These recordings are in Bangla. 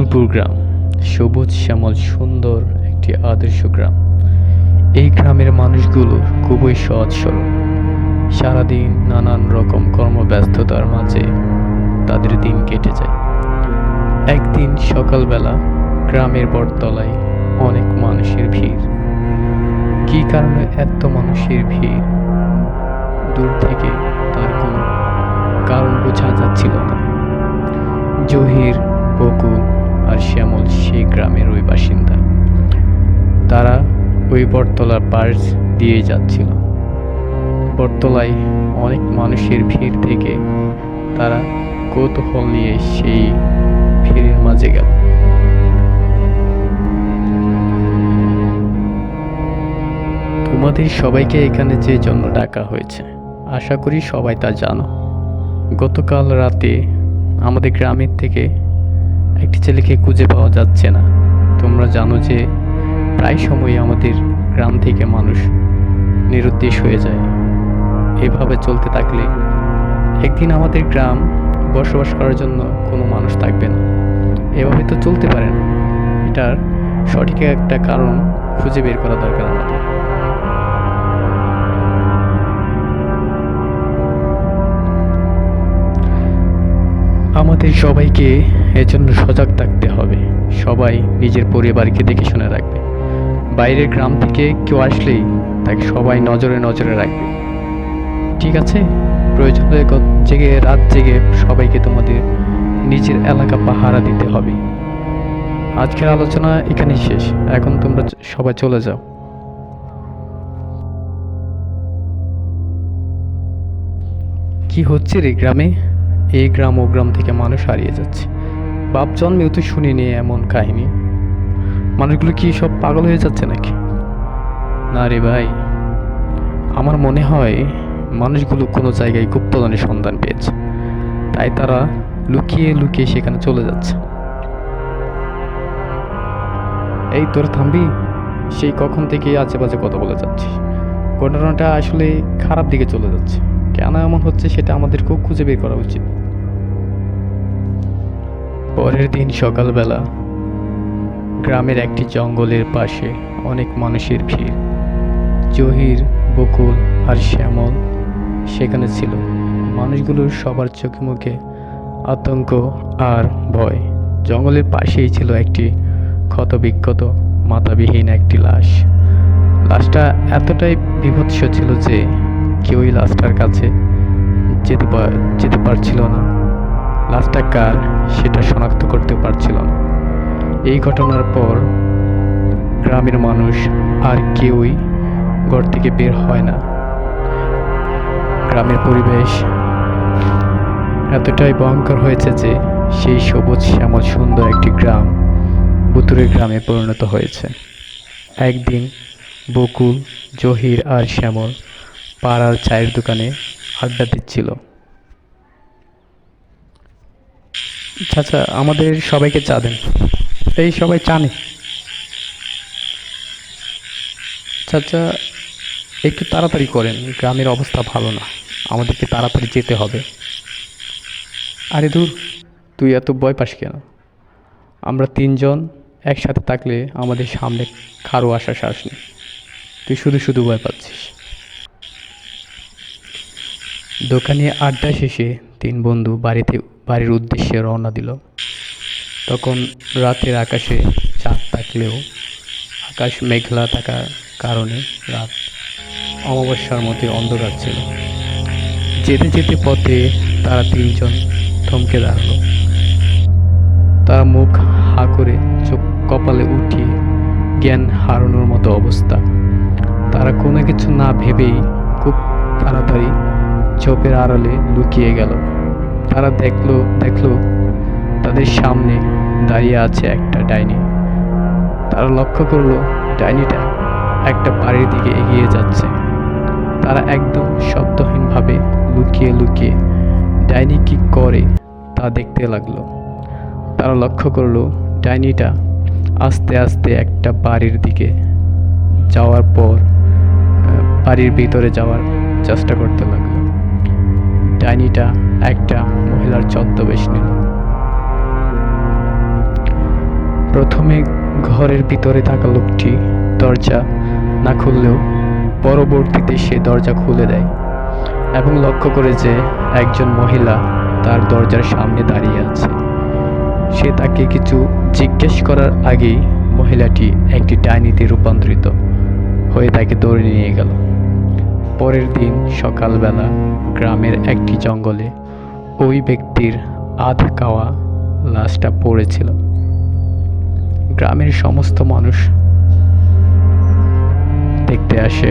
মধুপুর গ্রাম সবুজ শ্যামল সুন্দর একটি আদর্শ গ্রাম। এই গ্রামের মানুষগুলো খুবই সহজ সরল। সারাদিন নানান রকম কর্মব্যস্ততার মাঝে তাদের দিন কেটে যায়। একদিন সকালবেলা গ্রামের বটতলায় অনেক মানুষের ভিড়। কী কারণে এত মানুষের ভিড়, দূর থেকে তার কোনো কারণ বোঝা যাচ্ছিল না। জহির, বকুল আর শ্যামল সেই গ্রামের ওই বাসিন্দা। তারা ওই বটতলার পাশ দিয়ে যাচ্ছিল। বটতলায় অনেক মানুষের ভিড় থেকে তারা কৌতূহল নিয়ে সেই ভিড়ের মাঝে গেল। তোমাদের সবাইকে এখানে যে জন্য ডাকা হয়েছে, আশা করি সবাই তা জানো। গতকাল রাতে আমাদের গ্রামের থেকে একটি ছেলেকে খুঁজে পাওয়া যাচ্ছে না। তোমরা জানো যে প্রায় সময় আমাদের গ্রাম থেকে মানুষ নিরুদ্দেশ হয়ে যায়। এভাবে চলতে থাকলে একদিন আমাদের গ্রাম বসবাস করার জন্য কোনো মানুষ থাকবে না। এভাবে তো চলতে পারে না। এটার সঠিক একটা কারণ খুঁজে বের করা দরকার আমাদের। আমাদের সবাইকে এজন্য সজাগ থাকতে হবে। সবাই নিজের পরিবারকে দেখে শুনে রাখবে। বাইরের গ্রাম থেকে কেউ আসলেই তাকে সবাই নজরে নজরে রাখবে, ঠিক আছে? প্রয়োজনে জেগে রাত জেগে সবাইকে তোমাদের নিজের এলাকা পাহারা দিতে হবে। আজকের আলোচনা এখানেই শেষ। এখন তোমরা সবাই চলে যাও। কি হচ্ছে রে গ্রামে? এই গ্রাম ও গ্রাম থেকে মানুষ হারিয়ে যাচ্ছে। বাপ জন্মেও তো শুনিনি এমন কাহিনী। মানুষগুলো কি সব পাগল হয়ে যাচ্ছে নাকি? না রে ভাই, আমার মনে হয় মানুষগুলো কোনো জায়গায় গুপ্তধনের সন্ধান পেয়েছে, তাই তারা লুকিয়ে লুকিয়ে সেখানে চলে যাচ্ছে। এই তোর থামবি? সেই কখন থেকে আজে বাজে কথা বলে যাচ্ছিস। ঘটনাটা আসলে খারাপ দিকে চলে যাচ্ছে। কেন এমন হচ্ছে সেটা আমাদের খুব খুঁজে বের করা উচিত। পরের দিন সকালবেলা গ্রামের একটি জঙ্গলের পাশে অনেক মানুষের ভিড়। জহির, বকুল আর শ্যামল সেখানে ছিল। মানুষগুলোর সবার চোখে মুখে আতঙ্ক আর ভয়। জঙ্গলের পাশেই ছিল একটি ক্ষতবিক্ষত মাথাবিহীন একটি লাশ। লাশটা এতটাই বীভৎস ছিল যে কেউই লাশটার কাছে যেতে পারছিল না। লাশটা কার সেটা শনাক্ত করতে পারছিল না। এই ঘটনার পর গ্রামের মানুষ আর কেউই ঘর থেকে বের হয় না। গ্রামের পরিবেশ এতটাই ভয়ঙ্কর হয়েছে যে সেই সবুজ শ্যামল সুন্দর একটি গ্রাম ভুতুড়ে গ্রামে পরিণত হয়েছে। একদিন বকুল, জহির আর শ্যামল পাড়ার চায়ের দোকানে আড্ডা দিচ্ছিল। চাচা, আমাদের সবাইকে চা দেন। এই সবাই চা নে। চাচা, একটু তাড়াতাড়ি করেন, গ্রামের অবস্থা ভালো না, আমাদেরকে তাড়াতাড়ি যেতে হবে। আরে দূর, তুই এত ভয় পাস কেন? আমরা তিনজন একসাথে থাকলে আমাদের সামনে কারো আসার সাহস নেই। তুই শুধু শুধু ভয় পাচ্ছিস। দোকানে আড্ডা শেষে তিন বন্ধু বাড়ির উদ্দেশ্যে রওনা দিল। তখন রাতের আকাশে চাঁদ থাকলেও আকাশ মেঘলা থাকার কারণে রাত অমাবস্যার মধ্যে অন্ধকার ছিল। যেতে যেতে পথে তারা তিনজন থমকে দাঁড়ালো। তারা মুখ হা করে চোখ কপালে উঠিয়ে জ্ঞান হারানোর মতো অবস্থা। তারা কোনো কিছু না ভেবেই খুব তাড়াতাড়ি ঝোপের আড়ালে লুকিয়ে গেল। তারা দেখলো তাদের সামনে দাঁড়িয়ে আছে একটা ডাইনি। তারা লক্ষ্য করলো ডাইনিটা একটা বাড়ির দিকে এগিয়ে যাচ্ছে। তারা একদম শব্দহীনভাবে লুকিয়ে লুকিয়ে ডাইনি কি করে তা দেখতে লাগলো। তারা লক্ষ্য করলো ডাইনিটা আস্তে আস্তে একটা বাড়ির দিকে যাওয়ার পর বাড়ির ভিতরে যাওয়ার চেষ্টা করতে লাগলো। ডাইনিটা একটা মহিলার ছদ্মবেশ নিল। প্রথমে ঘরের ভিতরে থাকা লোকটি দরজা না খুললেও পরবর্তীতে সে দরজা খুলে দেয় এবং লক্ষ্য করে যে একজন মহিলা তার দরজার সামনে দাঁড়িয়ে আছে। সে তাকে কিছু জিজ্ঞেস করার আগেই মহিলাটি একটি ডাইনিতে রূপান্তরিত হয়ে তাকে ধরে নিয়ে গেল। পরের দিন সকালবেলা গ্রামের একটি জঙ্গলে ওই ব্যক্তির আধা খাওয়া লাশটা পড়েছিল। গ্রামের সমস্ত মানুষ দেখতে আসে।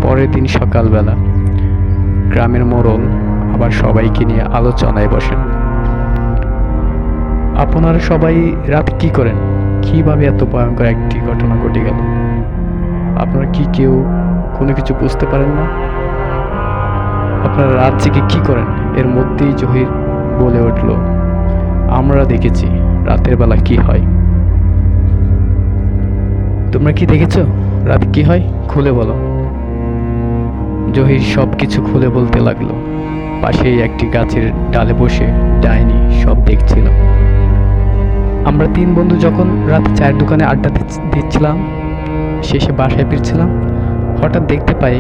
পরের দিন সকালবেলা গ্রামের মোড়ল আবার সবাইকে নিয়ে আলোচনায় বসেন। আপনারা সবাই রাত কি করেন? কিভাবে এত ভয়ঙ্কর একটি ঘটনা ঘটে গেল? আপনারা কি কেউ কোনো কিছু বুঝতে পারেন না? আপনারা রাত জেগে কি করেন? এর মধ্যেই জহির বলে উঠল, আমরা দেখেছি রাতের বেলা কি হয়। তোমরা কি দেখেছো? রাত কি হয় খুলে বলো। জহির সব কিছু খুলে বলতে লাগলো। পাশেই একটি গাছের ডালে বসে ডাইনি সব দেখছিল। আমরা 3 বন্ধু যখন রাতে চায়ের দোকানে আড্ডা দিচ্ছিলাম, শেষে বাসায় ফিরছিলাম, হঠাৎ দেখতে পাই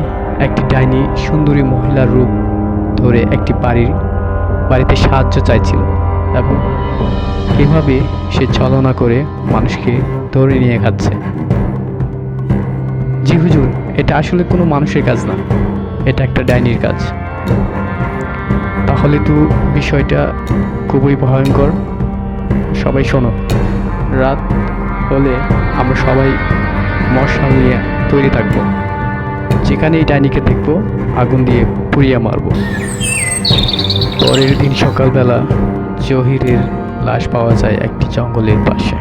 একটি ডাইনি সুন্দরী মহিলার রূপ ধরে একটি বাড়িতে সাহায্য চাইছিল এবং কিভাবে সে ছলনা করে মানুষকে ধরে নিয়ে খাচ্ছে। জি হুজুর, এটা আসলে কোনো মানুষের কাজ না, এটা একটা ডাইনির কাজ। তাহলে তো বিষয়টা খুবই ভয়ঙ্কর। সবাই শোনো, রাত হলে আমরা সবাই মশাল নিয়ে তৈরি থাকবো। যেখানে এই ডাইনিকে দেখবো আগুন দিয়ে পুড়িয়ে মারবো। পরের দিন সকালবেলা জহিরের লাশ পাওয়া যায় একটি জঙ্গলের পাশে।